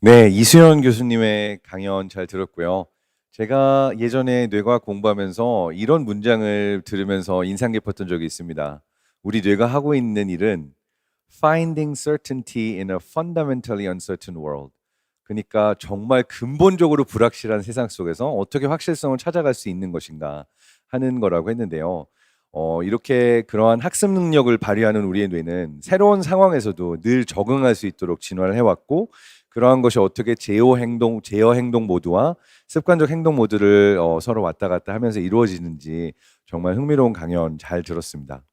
네, 이수연 교수님의 강연 잘 들었고요. 제가 예전에 뇌과학 공부하면서 이런 문장을 들으면서 인상 깊었던 적이 있습니다. 우리 뇌가 하고 있는 일은 finding certainty in a fundamentally uncertain world. 그러니까 정말 근본적으로 불확실한 세상 속에서 어떻게 확실성을 찾아갈 수 있는 것인가 하는 거라고 했는데요. 이렇게 그러한 학습 능력을 발휘하는 우리의 뇌는 새로운 상황에서도 늘 적응할 수 있도록 진화를 해왔고, 그러한 것이 어떻게 제어 행동 모드와 습관적 행동 모드를 서로 왔다 갔다 하면서 이루어지는지 정말 흥미로운 강연 잘 들었습니다.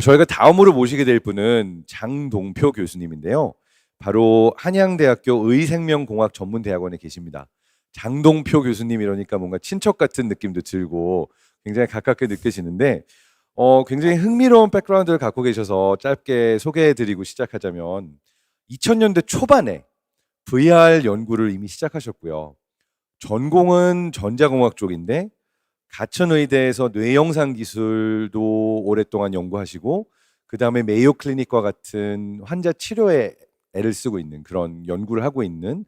저희가 다음으로 모시게 될 분은 장동표 교수님인데요. 바로 한양대학교 의생명공학 전문대학원에 계십니다. 장동표 교수님 이러니까 뭔가 친척 같은 느낌도 들고 굉장히 가깝게 느껴지는데, 굉장히 흥미로운 백그라운드를 갖고 계셔서 짧게 소개해드리고 시작하자면 2000년대 초반에 VR 연구를 이미 시작하셨고요. 전공은 전자공학 쪽인데 가천의대에서 뇌영상 기술도 오랫동안 연구하시고, 그 다음에 메이오 클리닉과 같은 환자 치료에 애를 쓰고 있는 그런 연구를 하고 있는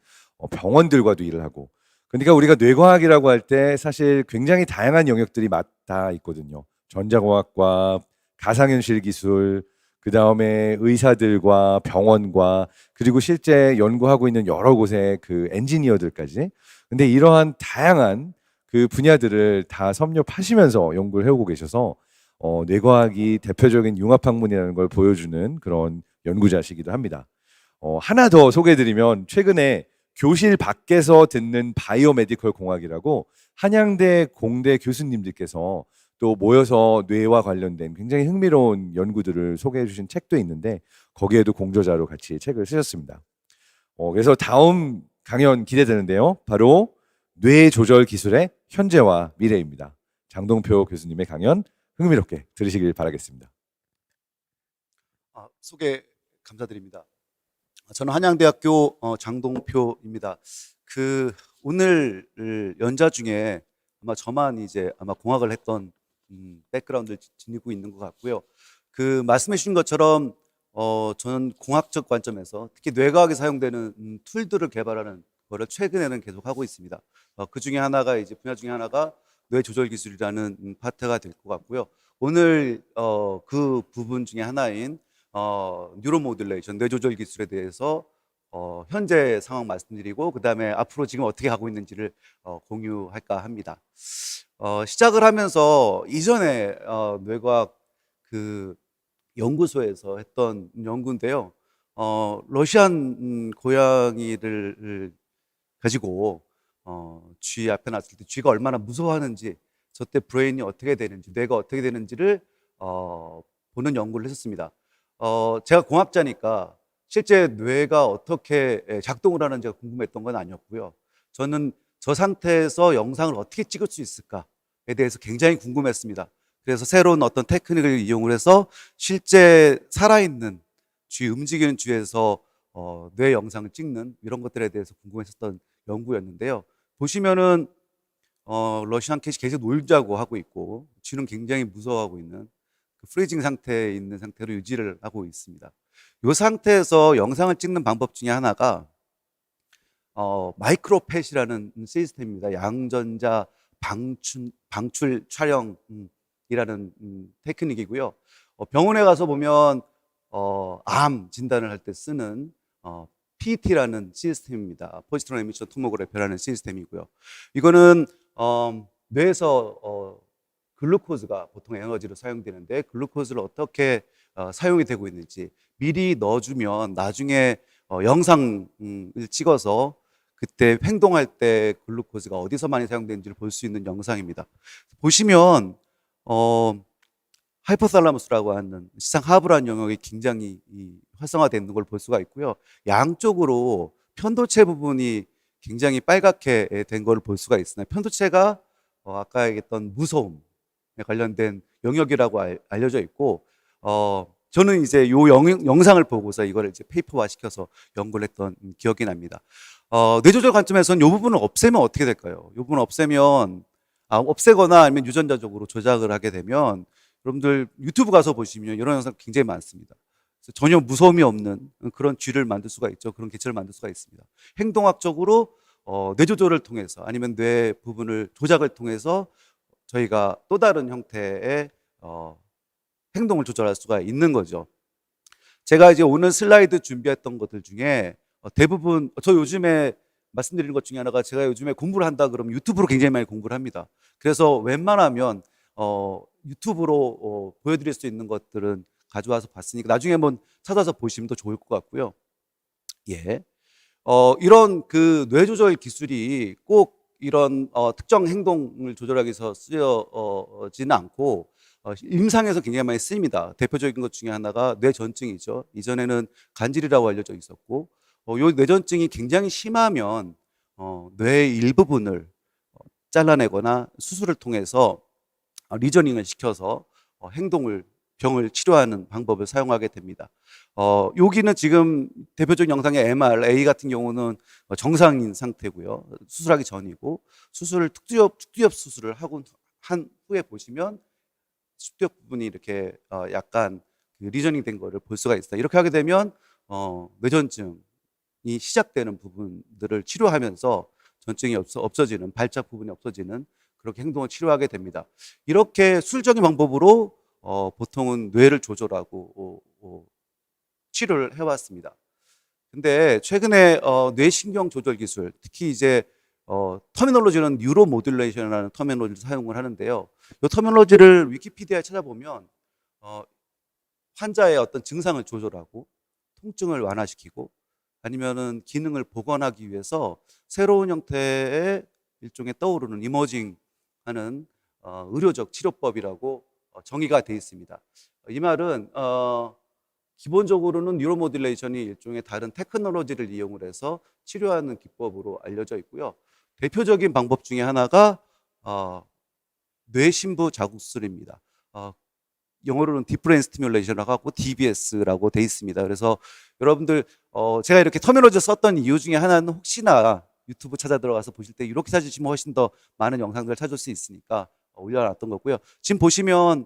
병원들과도 일을 하고. 그러니까 우리가 뇌과학이라고 할 때 사실 굉장히 다양한 영역들이 맞닿아 있거든요. 전자공학과 가상현실 기술, 그 다음에 의사들과 병원과, 그리고 실제 연구하고 있는 여러 곳의 그 엔지니어들까지. 근데 이러한 다양한 그 분야들을 다 섭렵하시면서 연구를 해오고 계셔서 뇌과학이 대표적인 융합학문이라는 걸 보여주는 그런 연구자시기도 합니다. 하나 더 소개해드리면 최근에 교실 밖에서 듣는 바이오메디컬 공학이라고 한양대 공대 교수님들께서 또 모여서 뇌와 관련된 굉장히 흥미로운 연구들을 소개해 주신 책도 있는데, 거기에도 공저자로 같이 책을 쓰셨습니다. 그래서 다음 강연 기대되는데요. 바로 뇌 조절 기술의 현재와 미래입니다. 장동표 교수님의 강연 흥미롭게 들으시길 바라겠습니다. 소개 감사드립니다. 저는 한양대학교 장동표입니다. 오늘 연자 중에 아마 저만 이제 아마 공학을 했던 백그라운드를 지니고 있는 것 같고요. 말씀해 주신 것처럼 저는 공학적 관점에서 특히 뇌과학에 사용되는 툴들을 개발하는 거를 최근에는 계속 하고 있습니다. 그 중에 하나가 이제 분야 중에 하나가 뇌 조절 기술이라는 파트가 될 것 같고요. 오늘 그 부분 중에 하나인 뉴로 모듈레이션, 뇌 조절 기술에 대해서 현재 상황 말씀드리고, 그 다음에 앞으로 지금 어떻게 하고 있는지를 공유할까 합니다. 시작을 하면서 이전에 뇌과학 연구소에서 했던 연구인데요. 러시안 고양이를 가지고 쥐 앞에 놨을 때 쥐가 얼마나 무서워하는지, 저때 브레인이 어떻게 되는지, 뇌가 어떻게 되는지를 보는 연구를 했었습니다. 제가 공학자니까 실제 뇌가 어떻게 작동을 하는지가 궁금했던 건 아니었고요. 저는 저 상태에서 영상을 어떻게 찍을 수 있을까에 대해서 굉장히 궁금했습니다. 그래서 새로운 어떤 테크닉을 이용을 해서 실제 살아있는 쥐, 움직이는 쥐에서 뇌 영상을 찍는 이런 것들에 대해서 궁금했었던 연구였는데요. 보시면은 러시안 캣이 계속 놀자고 하고 있고, 쥐는 굉장히 무서워하고 있는 프리징 상태에 있는 상태로 유지를 하고 있습니다. 이 상태에서 영상을 찍는 방법 중에 하나가 마이크로펫이라는 시스템입니다. 양전자 방출 촬영이라는 테크닉이고요. 병원에 가서 보면 암 진단을 할 때 쓰는 PET라는 시스템입니다. 포지트론 에미션 토모그래피라는 시스템이고요. 이거는 뇌에서 글루코즈가 보통 에너지로 사용되는데, 글루코즈를 어떻게 사용이 되고 있는지 미리 넣어주면 나중에 영상을 찍어서 그때 행동할 때 글루코즈가 어디서 많이 사용되는지를 볼 수 있는 영상입니다. 보시면 하이포살라무스라고 하는 시상 하부란 영역이 굉장히 활성화되어 있는 걸 볼 수가 있고요. 양쪽으로 편도체 부분이 굉장히 빨갛게 된 걸 볼 수가 있으나, 편도체가 아까 얘기했던 무서움에 관련된 영역이라고 알려져 있고, 저는 이제 요 영상을 보고서 이걸 이제 페이퍼화 시켜서 연구를 했던 기억이 납니다. 뇌조절 관점에서는 이 부분을 없애면 어떻게 될까요? 이 부분을 없애면, 없애거나 아니면 유전자적으로 조작을 하게 되면, 여러분들 유튜브 가서 보시면 이런 영상 굉장히 많습니다. 전혀 무서움이 없는 그런 쥐를 만들 수가 있죠. 그런 개체를 만들 수가 있습니다. 행동학적으로 뇌 조절을 통해서 아니면 뇌 부분을 조작을 통해서 저희가 또 다른 형태의 행동을 조절할 수가 있는 거죠. 제가 이제 오늘 슬라이드 준비했던 것들 중에 대부분 저 요즘에 말씀드리는 것 중에 하나가 제가 요즘에 공부를 한다 그러면 유튜브로 굉장히 많이 공부를 합니다. 그래서 웬만하면 유튜브로 보여드릴 수 있는 것들은 가져와서 봤으니까 나중에 한번 찾아서 보시면 더 좋을 것 같고요. 예. 이런 그 뇌조절 기술이 꼭 이런 특정 행동을 조절하기 위해서 쓰여지는 않고 임상에서 굉장히 많이 쓰입니다. 대표적인 것 중에 하나가 뇌전증이죠. 이전에는 간질이라고 알려져 있었고, 요 뇌전증이 굉장히 심하면 뇌의 일부분을 잘라내거나 수술을 통해서 리저닝을 시켜서 병을 치료하는 방법을 사용하게 됩니다. 여기는 지금 대표적인 영상의 MR, A 같은 경우는 정상인 상태고요. 수술하기 전이고, 특두엽 수술을 하고 한 후에 보시면 숫두엽 부분이 이렇게 약간 그 리저닝 된 거를 볼 수가 있어요. 이렇게 하게 되면 뇌전증이 시작되는 부분들을 치료하면서 전증이 없어지는, 발작 부분이 없어지는 그렇게 행동을 치료하게 됩니다. 이렇게 술적인 방법으로 보통은 뇌를 조절하고 치료를 해왔습니다. 근데 최근에 뇌신경 조절 기술, 특히 이제 터미놀로지는 뉴로 모듈레이션이라는 터미놀로지를 사용을 하는데요. 이 터미놀로지를 위키피디아에 찾아보면 환자의 어떤 증상을 조절하고 통증을 완화시키고 아니면은 기능을 복원하기 위해서 새로운 형태의 일종의 떠오르는 이머징하는 의료적 치료법이라고 정의가 되어 있습니다. 이 말은 기본적으로는 뉴로모듈레이션이 일종의 다른 테크놀로지를 이용을 해서 치료하는 기법으로 알려져 있고요. 대표적인 방법 중에 하나가 뇌신부 자극술입니다. 영어로는 디프레인 스티뮬레이션이라고 하고 DBS라고 돼 있습니다. 그래서 여러분들 제가 이렇게 터미널로지 썼던 이유 중에 하나는 혹시나 유튜브 찾아 들어가서 보실 때 이렇게 찾으시면 훨씬 더 많은 영상들을 찾을 수 있으니까 올려놨던 거고요. 지금 보시면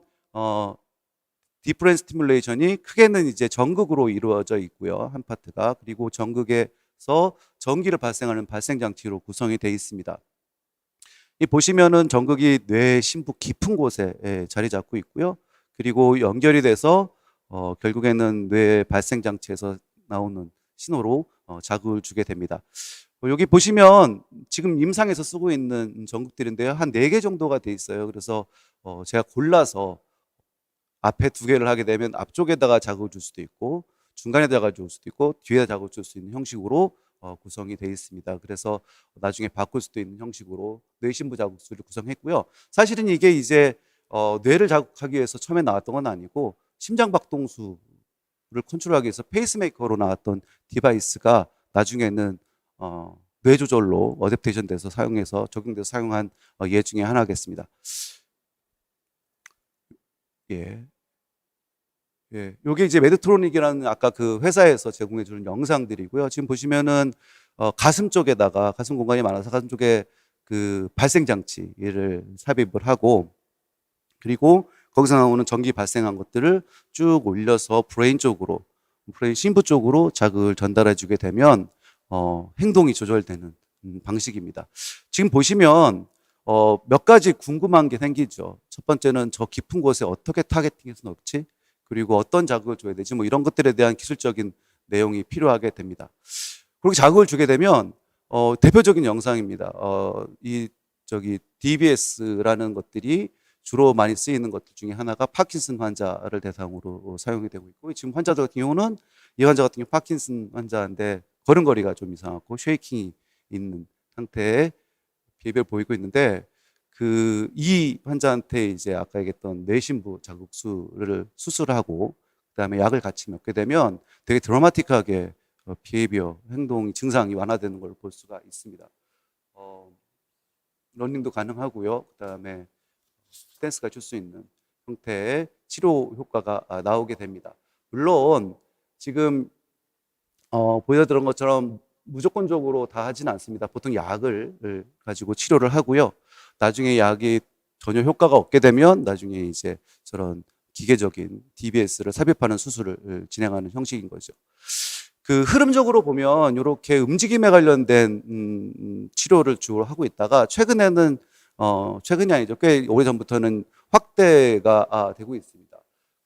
디프레인 스티뮬레이션이 크게는 이제 전극으로 이루어져 있고요. 한 파트가. 그리고 전극에서 전기를 발생하는 발생 장치로 구성이 되어 있습니다. 이 보시면은 전극이 뇌 심부 깊은 곳에 자리 잡고 있고요. 그리고 연결이 돼서 결국에는 뇌 발생 장치에서 나오는 신호로 자극을 주게 됩니다. 여기 보시면 지금 임상에서 쓰고 있는 전극들인데요. 한 4개 정도가 돼 있어요. 그래서 제가 골라서 앞에 2개를 하게 되면 앞쪽에다가 자극을 줄 수도 있고 중간에다가 줄 수도 있고 뒤에 자극을 줄 수 있는 형식으로 구성이 되어 있습니다. 그래서 나중에 바꿀 수도 있는 형식으로 뇌신부 자극술을 구성했고요. 사실은 이게 이제 뇌를 자극하기 위해서 처음에 나왔던 건 아니고 심장박동수를 컨트롤하기 위해서 페이스메이커로 나왔던 디바이스가 나중에는 뇌 조절로 어댑테이션 돼서 적용돼서 사용한 예 중에 하나겠습니다. 예. 예. 요게 이제 메드트로닉이라는 아까 그 회사에서 제공해 주는 영상들이고요. 지금 보시면은 가슴 쪽에다가 가슴 공간이 많아서 가슴 쪽에 그 발생 장치를 삽입을 하고 그리고 거기서 나오는 전기 발생한 것들을 쭉 올려서 브레인 심부 쪽으로 자극을 전달해 주게 되면 행동이 조절되는 방식입니다. 지금 보시면 몇 가지 궁금한 게 생기죠. 첫 번째는 저 깊은 곳에 어떻게 타겟팅해서 넣지? 그리고 어떤 자극을 줘야 되지? 뭐 이런 것들에 대한 기술적인 내용이 필요하게 됩니다. 그리고 자극을 주게 되면 대표적인 영상입니다. DBS라는 것들이 주로 많이 쓰이는 것들 중에 하나가 파킨슨 환자를 대상으로 사용이 되고 있고 지금 환자들 같은 경우는 이 환자 같은 경우 파킨슨 환자인데 걸음걸이가 좀 이상하고 쉐이킹이 있는 상태의 비heb을 보이고 있는데 이 환자한테 이제 아까 얘기했던 뇌신부 자극술을 수술하고 그다음에 약을 같이 먹게 되면 되게 드라마틱하게 비헤비어 행동 증상이 완화되는 걸 볼 수가 있습니다. 러닝도 가능하고요. 그다음에 댄스가 줄 수 있는 형태의 치료 효과가 나오게 됩니다. 물론 지금 보여드린 것처럼 무조건적으로 다 하지는 않습니다. 보통 약을 가지고 치료를 하고요. 나중에 약이 전혀 효과가 없게 되면 나중에 이제 저런 기계적인 DBS를 삽입하는 수술을 진행하는 형식인 거죠. 그 흐름적으로 보면 이렇게 움직임에 관련된 치료를 주로 하고 있다가 최근에는 최근이 아니죠. 꽤 오래전부터는 확대가 되고 있습니다.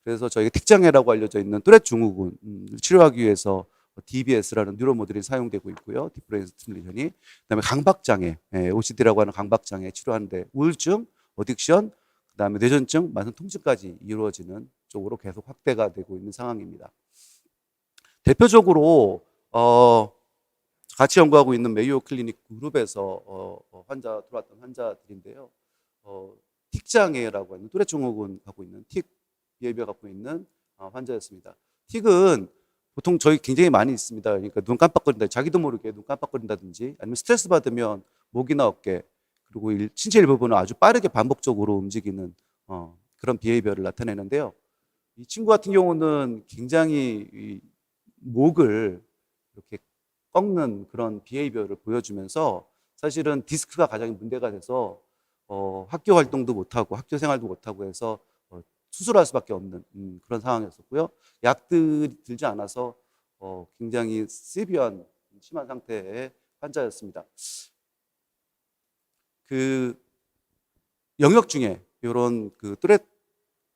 그래서 저희가 틱장애라고 알려져 있는 또렛 증후군 치료하기 위해서 DBS라는 뉴로 모델이 사용되고 있고요. 딥브레인 스티뮬레이션이. 그다음에 강박장애, OCD라고 하는 강박장애 치료하는데 우울증, 어딕션, 그다음에 뇌전증, 만성통증까지 이루어지는 쪽으로 계속 확대가 되고 있는 상황입니다. 대표적으로 같이 연구하고 있는 메이오 클리닉 그룹에서 들어왔던 환자들인데요. 틱 장애라고 하는 또렛 증후군 갖고 있는 틱 비헤비어 갖고 있는 환자였습니다. 틱은 보통 저희 굉장히 많이 있습니다. 그러니까 눈 깜빡거린다, 자기도 모르게 눈 깜빡거린다든지 아니면 스트레스 받으면 목이나 어깨 그리고 신체 일부분을 아주 빠르게 반복적으로 움직이는 그런 비헤비어를 나타내는데요. 이 친구 같은 경우는 굉장히 이 목을 이렇게 꺾는 그런 비헤이비어를 보여주면서 사실은 디스크가 가장 문제가 돼서 학교 활동도 못하고 학교 생활도 못하고 해서 수술할 수밖에 없는 그런 상황이었었고요. 약들이 들지 않아서 굉장히 시비한 심한 상태의 환자였습니다. 그 영역 중에 이런 그 또렛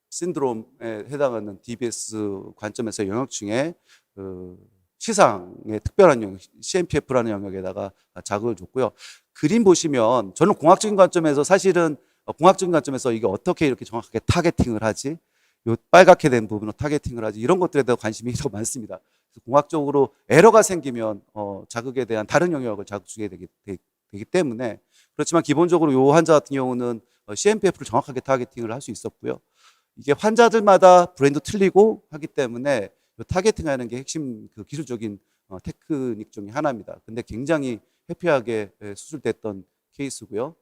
신드롬에 해당하는 DBS 관점에서 영역 중에 그 시상의 특별한 영역, CMPF라는 영역에다가 자극을 줬고요. 그림 보시면 저는 공학적인 관점에서 사실은 공학적인 관점에서 이게 어떻게 이렇게 정확하게 타겟팅을 하지? 요 빨갛게 된 부분을 타겟팅을 하지? 이런 것들에 대한 관심이 더 많습니다. 그래서 공학적으로 에러가 생기면 자극에 대한 다른 영역을 자극 주게 되기 때문에 그렇지만 기본적으로 요 환자 같은 경우는 CMPF를 정확하게 타겟팅을 할 수 있었고요. 이게 환자들마다 브레인도 틀리고 하기 때문에 타겟팅하는 게 핵심 그 기술적인 테크닉 중에 하나입니다. 근데 굉장히 해피하게 수술됐던 케이스고요.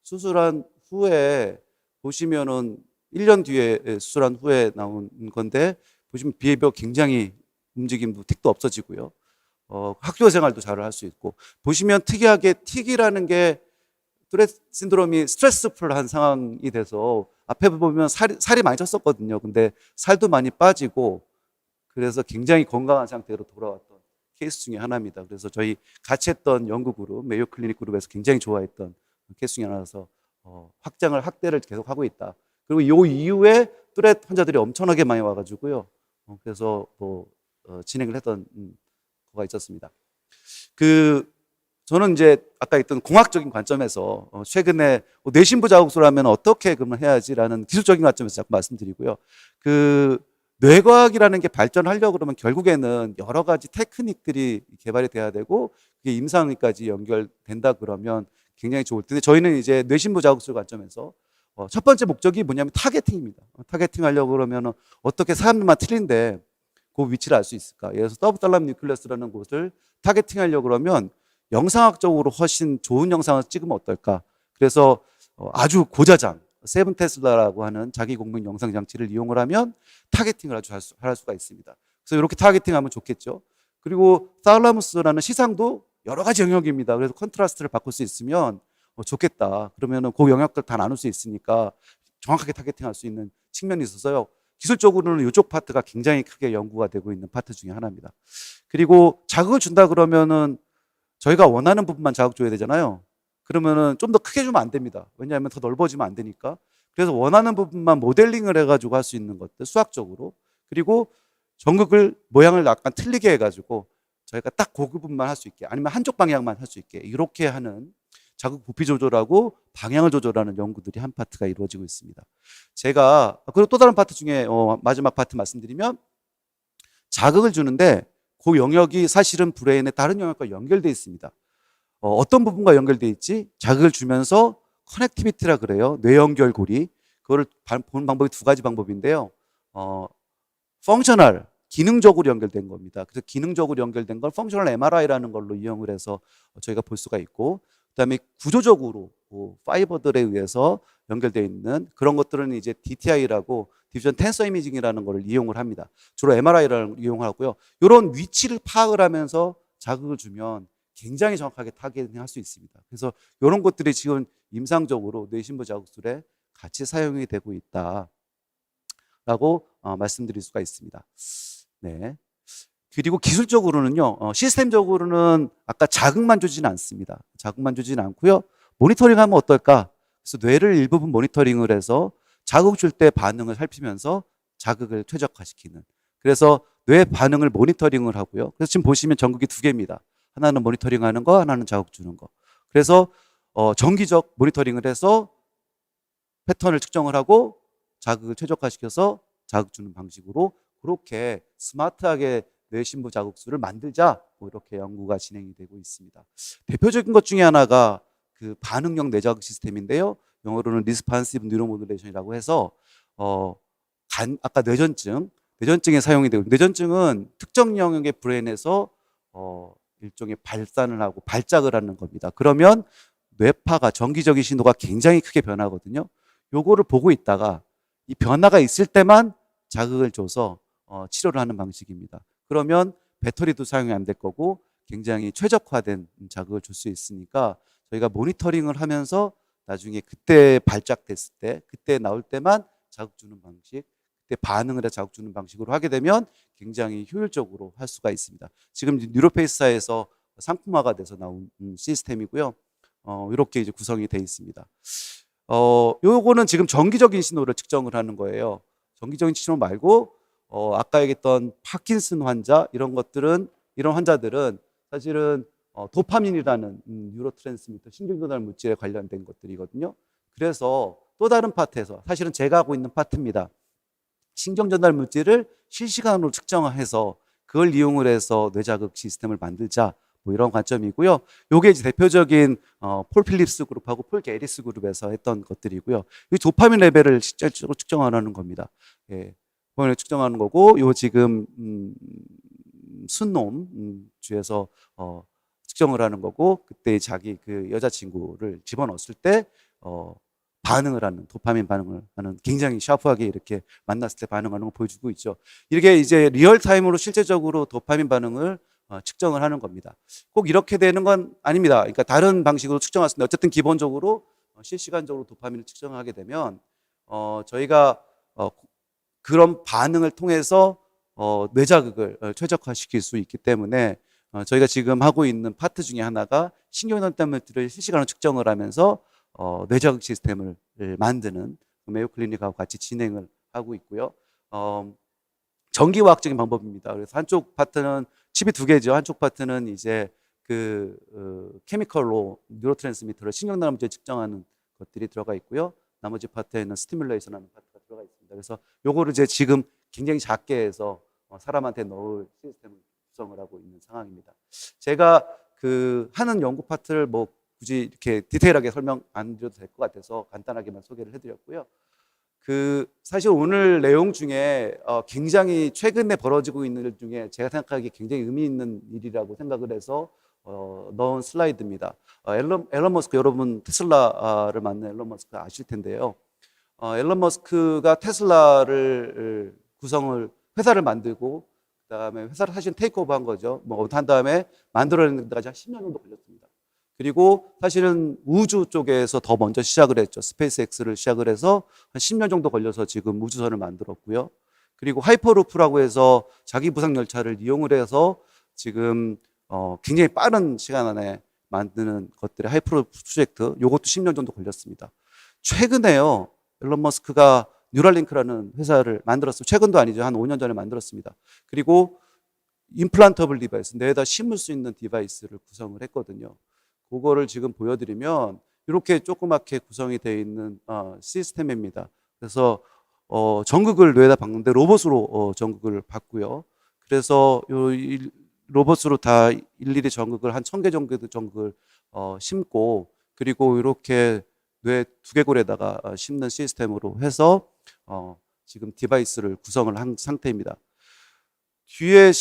수술한 후에 보시면은 1년 뒤에 수술한 후에 나온 건데 보시면 비헤비어 굉장히 움직임도 틱도 없어지고요. 학교 생활도 잘 할 수 있고 보시면 특이하게 틱이라는 게 또렛 신드롬이 스트레스풀한 상황이 돼서 앞에 보면 살이 많이 쪘었거든요. 근데 살도 많이 빠지고 그래서 굉장히 건강한 상태로 돌아왔던 케이스 중에 하나입니다. 그래서 저희 같이 했던 연구 그룹, 메이오 클리닉 그룹에서 굉장히 좋아했던 케이스 중에 하나라서 확대를 계속 하고 있다. 그리고 이 이후에 또렛 환자들이 엄청나게 많이 와가지고요. 그래서 진행을 했던 거가 있었습니다. 저는 이제 아까 했던 공학적인 관점에서 최근에 뇌신부 자극술을 하면 어떻게 그러면 해야지라는 기술적인 관점에서 자꾸 말씀드리고요. 뇌과학이라는 게 발전하려고 그러면 결국에는 여러 가지 테크닉들이 개발이 돼야 되고 그게 임상까지 연결된다 그러면 굉장히 좋을 텐데 저희는 이제 뇌신부 자극술 관점에서 첫 번째 목적이 뭐냐면 타겟팅입니다. 타겟팅 하려고 그러면 어떻게 사람들만 틀린데 그 위치를 알 수 있을까? 예를 들어서 서브달람 뉴클레스라는 곳을 타겟팅 하려고 그러면 영상학적으로 훨씬 좋은 영상을 찍으면 어떨까? 그래서 아주 고자장 세븐 테슬라라고 하는 자기 공명 영상 장치를 이용을 하면 타겟팅을 아주 할 수가 있습니다. 그래서 이렇게 타겟팅하면 좋겠죠. 그리고 살라무스라는 시상도 여러 가지 영역입니다. 그래서 컨트라스트를 바꿀 수 있으면 좋겠다. 그러면은 그 영역들 다 나눌 수 있으니까 정확하게 타겟팅할 수 있는 측면이 있어서요. 기술적으로는 이쪽 파트가 굉장히 크게 연구가 되고 있는 파트 중에 하나입니다. 그리고 자극을 준다 그러면은 저희가 원하는 부분만 자극 줘야 되잖아요. 그러면은 좀 더 크게 주면 안 됩니다. 왜냐하면 더 넓어지면 안 되니까. 그래서 원하는 부분만 모델링을 해가지고 할 수 있는 것들 수학적으로 그리고 전극을 모양을 약간 틀리게 해가지고 저희가 딱 그 부분만 할 수 있게 아니면 한쪽 방향만 할 수 있게 이렇게 하는 자극 부피 조절하고 방향을 조절하는 연구들이 한 파트가 이루어지고 있습니다. 그리고 또 다른 파트 중에 마지막 파트 말씀드리면 자극을 주는데 그 영역이 사실은 브레인의 다른 영역과 연결되어 있습니다. 어떤 부분과 연결되어 있지? 자극을 주면서 커넥티비티라 그래요. 뇌연결고리. 그거를 보는 방법이 두 가지 방법인데요. 펑셔널, 기능적으로 연결된 겁니다. 그래서 기능적으로 연결된 걸 펑셔널 MRI라는 걸로 이용을 해서 저희가 볼 수가 있고 그다음에 구조적으로 파이버들에 의해서 연결되어 있는 그런 것들은 이제 DTI라고 디비전 텐서 이미징이라는 걸 이용을 합니다. 주로 MRI를 이용하고요. 이런 위치를 파악을 하면서 자극을 주면 굉장히 정확하게 타겟팅할 수 있습니다. 그래서 이런 것들이 지금 임상적으로 뇌신부 자극술에 같이 사용이 되고 있다. 라고 말씀드릴 수가 있습니다. 네. 그리고 기술적으로는요, 시스템적으로는 아까 자극만 주지는 않습니다. 자극만 주지는 않고요. 모니터링 하면 어떨까? 그래서 뇌를 일부분 모니터링을 해서 자극 줄 때 반응을 살피면서 자극을 최적화시키는. 그래서 뇌 반응을 모니터링을 하고요. 그래서 지금 보시면 전극이 두 개입니다. 하나는 모니터링 하는 거, 하나는 자극 주는 거. 그래서 정기적 모니터링을 해서 패턴을 측정을 하고 자극을 최적화시켜서 자극 주는 방식으로 그렇게 스마트하게 뇌신부 자극수를 만들자, 뭐 이렇게 연구가 진행이 되고 있습니다. 대표적인 것 중에 하나가 그 반응형 뇌자극 시스템인데요. 영어로는 리스판시브 뉴로모듈레이션이라고 해서 아까 뇌전증에 사용이 되고, 뇌전증은 특정 영역의 브레인에서 일종의 발산을 하고 발작을 하는 겁니다. 그러면 뇌파가 정기적인 신호가 굉장히 크게 변하거든요. 요거를 보고 있다가 이 변화가 있을 때만 자극을 줘서 치료를 하는 방식입니다. 그러면 배터리도 사용이 안 될 거고 굉장히 최적화된 자극을 줄 수 있으니까 저희가 모니터링을 하면서 나중에 그때 발작됐을 때, 그때 나올 때만 자극 주는 방식, 그때 반응을 해 자극 주는 방식으로 하게 되면 굉장히 효율적으로 할 수가 있습니다. 지금 뉴로페이스사에서 상품화가 돼서 나온 시스템이고요. 이렇게 이제 구성이 되어 있습니다. 요거는 지금 정기적인 신호를 측정을 하는 거예요. 정기적인 신호 말고 아까 얘기했던 파킨슨 환자 이런 환자들은 사실은 도파민이라는 뉴로트랜스미터 신경전달 물질에 관련된 것들이거든요. 그래서 또 다른 파트에서 사실은 제가 하고 있는 파트입니다. 신경전달 물질을 실시간으로 측정해서 그걸 이용을 해서 뇌자극 시스템을 만들자, 뭐 이런 관점이고요. 요게 이제 대표적인 폴 필립스 그룹하고 폴 게리스 그룹에서 했던 것들이고요. 이 도파민 레벨을 실질적으로 측정하는 겁니다. 예, 도파민을 측정하는 거고, 요 지금 순놈 주에서 측정을 하는 거고, 그때 자기 그 여자친구를 집어넣었을 때 반응을 하는, 도파민 반응을 하는, 굉장히 샤프하게 이렇게 만났을 때 반응하는 걸 보여주고 있죠. 이게 이제 리얼타임으로 실제적으로 도파민 반응을 측정을 하는 겁니다. 꼭 이렇게 되는 건 아닙니다. 그러니까 다른 방식으로 측정할 수 있는데, 어쨌든 기본적으로 실시간적으로 도파민을 측정하게 되면 저희가 그런 반응을 통해서 뇌자극을 최적화시킬 수 있기 때문에 저희가 지금 하고 있는 파트 중에 하나가 신경전달 물질을 실시간으로 측정을 하면서 뇌자극 시스템을 만드는 메이오 클리닉하고 같이 진행을 하고 있고요. 전기화학적인 방법입니다. 그래서 한쪽 파트는 칩이 두 개죠. 한쪽 파트는 이제 케미컬로 뉴로트랜스미터를 신경전달 물질 측정하는 것들이 들어가 있고요. 나머지 파트에는 스티뮬레이션하는 파트가 들어가 있습니다. 그래서 요거를 이제 지금 굉장히 작게 해서 사람한테 넣을 시스템을 구성을 하고 있는 상황입니다. 제가 그 하는 연구 파트를 뭐 굳이 이렇게 디테일하게 설명 안 드려도 될 것 같아서 간단하게만 소개를 해드렸고요. 그 사실 오늘 내용 중에 굉장히 최근에 벌어지고 있는 일 중에 제가 생각하기에 굉장히 의미 있는 일이라고 생각을 해서 넣은 슬라이드입니다. 앨런 머스크, 여러분 테슬라를 만난 앨런 머스크 아실 텐데요. 앨런 머스크가 테슬라를 회사를 만들고 그다음에 회사를 사실 테이크오버 한 거죠. 뭐 한 다음에 만들어내는 데까지 한 10년 정도 걸렸습니다. 그리고 사실은 우주 쪽에서 더 먼저 시작을 했죠. 스페이스X를 시작을 해서 한 10년 정도 걸려서 지금 우주선을 만들었고요. 그리고 하이퍼루프라고 해서 자기 부상 열차를 이용을 해서 지금 굉장히 빠른 시간 안에 만드는 것들의 하이퍼루프 프로젝트, 요것도 10년 정도 걸렸습니다. 최근에요, 앨런 머스크가 뉴랄링크라는 회사를 만들었어요. 최근도 아니죠. 한 5년 전에 만들었습니다. 그리고 임플란터블 디바이스, 뇌에다 심을 수 있는 디바이스를 구성을 했거든요. 그거를 지금 보여드리면 이렇게 조그맣게 구성이 되어 있는 시스템입니다. 그래서 전극을 뇌에다 박는데 로봇으로 전극을 받고요. 그래서 이 로봇으로 다 일일이 전극을 한 1000개 정도 전극을 심고, 그리고 이렇게 뇌 두개골에다가 심는 시스템으로 해서 지금 디바이스를 구성을 한 상태입니다. 뒤에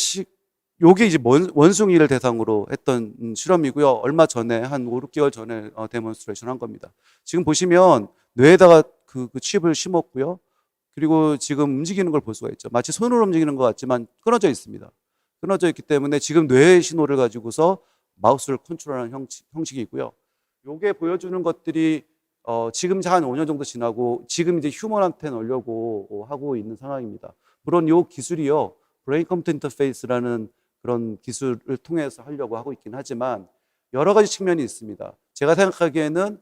요게 이제 원숭이를 대상으로 했던 실험이고요. 얼마 전에 한 5, 6개월 전에 데몬스트레이션 한 겁니다. 지금 보시면 뇌에다가 그 칩을 심었고요. 그리고 지금 움직이는 걸 볼 수가 있죠. 마치 손으로 움직이는 것 같지만 끊어져 있습니다. 끊어져 있기 때문에 지금 뇌의 신호를 가지고서 마우스를 컨트롤하는 형식이고요. 요게 보여주는 것들이 지금 이제 한 5년 정도 지나고 지금 이제 휴먼한테 넣으려고 하고 있는 상황입니다. 물론 이 기술이요, 브레인 컴퓨터 인터페이스라는 그런 기술을 통해서 하려고 하고 있긴 하지만 여러 가지 측면이 있습니다. 제가 생각하기에는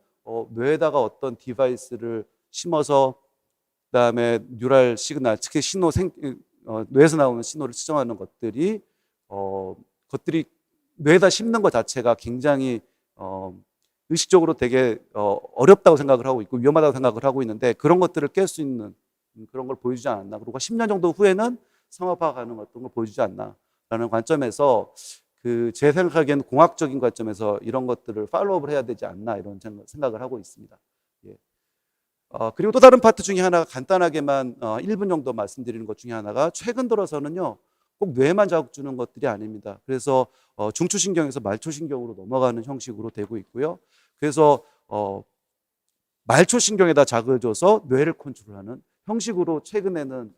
뇌에다가 어떤 디바이스를 심어서 그다음에 뉴럴 시그널, 특히 뇌에서 나오는 신호를 측정하는 것들이 뇌에다 심는 것 자체가 굉장히 의식적으로 되게 어렵다고 생각을 하고 있고 위험하다고 생각을 하고 있는데, 그런 것들을 깰 수 있는 그런 걸 보여주지 않았나. 그리고 10년 정도 후에는 상업화 가능 어떤 걸 보여주지 않나라는 관점에서 제 생각하기에는 공학적인 관점에서 이런 것들을 팔로우업을 해야 되지 않나, 이런 생각을 하고 있습니다. 예. 그리고 또 다른 파트 중에 하나가 간단하게만 1분 정도 말씀드리는 것 중에 하나가, 최근 들어서는요 꼭 뇌만 자극 주는 것들이 아닙니다. 그래서 중추신경에서 말초신경으로 넘어가는 형식으로 되고 있고요. 그래서 말초신경에다 자극을 줘서 뇌를 컨트롤하는 형식으로 최근에는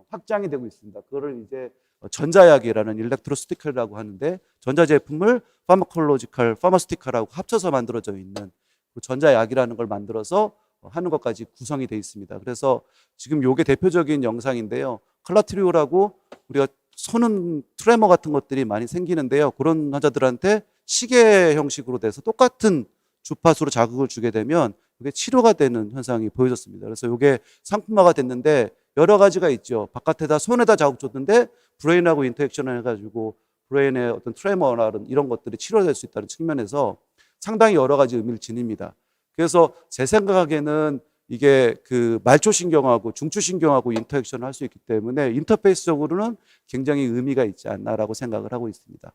확장이 되고 있습니다. 그거를 이제 전자약이라는 일렉트로스티컬이라고 하는데, 전자제품을 파마스티컬하고 합쳐서 만들어져 있는 그 전자약이라는 걸 만들어서 하는 것까지 구성이 되어 있습니다. 그래서 지금 요게 대표적인 영상인데요. 클라트리오라고 우리가 손은 트레머 같은 것들이 많이 생기는데요. 그런 환자들한테 시계 형식으로 돼서 똑같은 주파수로 자극을 주게 되면 이게 치료가 되는 현상이 보여졌습니다. 그래서 이게 상품화가 됐는데 여러 가지가 있죠. 바깥에다 손에다 자극 줬는데 브레인하고 인터액션을 해가지고 브레인의 어떤 트레머나 이런 것들이 치료될 수 있다는 측면에서 상당히 여러 가지 의미를 지닙니다. 그래서 제 생각에는 이게 말초신경하고 중추신경하고 인터액션을 할 수 있기 때문에 인터페이스적으로는 굉장히 의미가 있지 않나라고 생각을 하고 있습니다.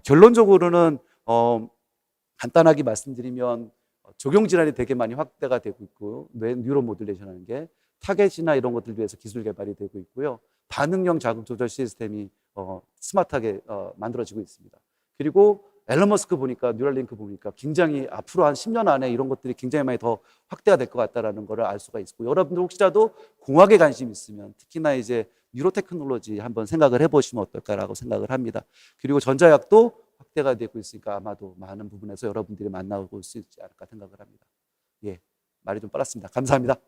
결론적으로는 간단하게 말씀드리면 적용 질환이 되게 많이 확대가 되고 있고, 뉴로 모듈레이션 하는 게 타겟이나 이런 것들 위해서 기술 개발이 되고 있고요. 반응형 자극 조절 시스템이 스마트하게 만들어지고 있습니다. 그리고 앨런 머스크 보니까, 뉴럴링크 보니까 굉장히 앞으로 한 10년 안에 이런 것들이 굉장히 많이 더 확대가 될 것 같다라는 걸 알 수가 있고, 여러분들 혹시라도 공학에 관심 있으면 특히나 이제 뉴로 테크놀로지 한번 생각을 해보시면 어떨까라고 생각을 합니다. 그리고 전자약도 확대가 되고 있으니까 아마도 많은 부분에서 여러분들이 만나볼 수 있지 않을까 생각을 합니다. 예, 말이 좀 빨랐습니다. 감사합니다.